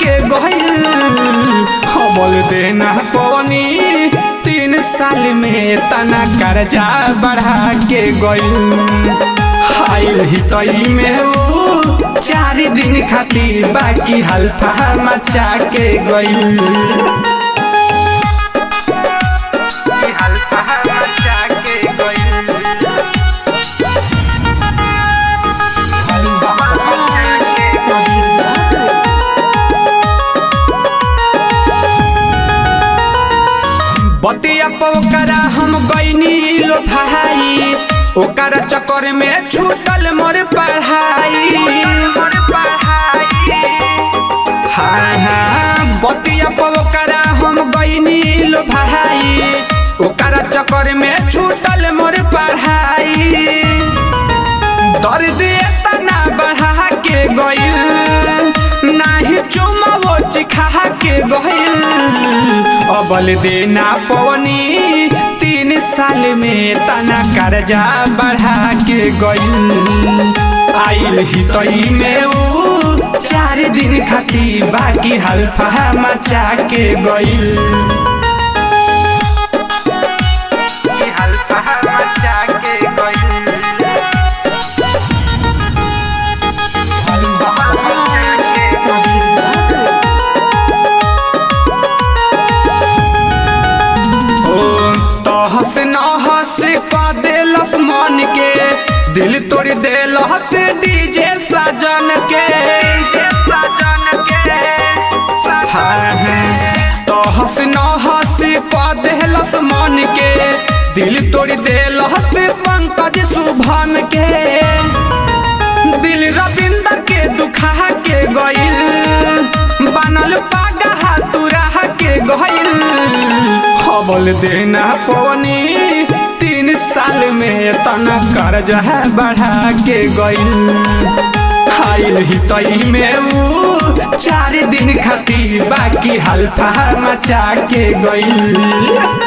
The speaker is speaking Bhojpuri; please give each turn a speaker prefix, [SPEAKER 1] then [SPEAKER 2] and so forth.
[SPEAKER 1] के गइल। हमल देना पवनी 3 साल में तना कर्जा बढ़ा के गइल। आइल ही तई में ऊ 4 दिन खातिर बाकी हल्फा मचा के गइल। हल्फा मचा के गइल। बतिया पोकरा हम गइनी लो भाई, ओकरा चक्कर में छूटल मोर पढ़ाई। हाँ हाँ बतिया पोकरा हम गइनी लो भाई, ओकरा चक्कर में छूटल मोर पढ़ाई। दर्द इतना बढ़ा के गइल, नाही चुमा वो चिखा के गइल। अबल देना पवनी 3 साल में तना कर्जा बढ़ा के गइल। आइल ही तई में ऊ 4 दिन खातिर बाकी हल्फा मचा के गइल। हल्फा मचा के गइल। हंस न हंस पा देलस मन के, दिल तोड़ देलस डीजे साजन के। हाँ तो हंस न हंस पा देलस मन के, दिल तोड़ देलस पंकज शुभम के। दिल रविंदर के दुखा के गइल, बनल पागा तुरा के गइल। हबल देना पवनी 3 साल में तना कर्जा बढ़ा के गइल। आइल ही तई में ऊ 4 दिन खातिर बाकी हल्फा मचा के गइल।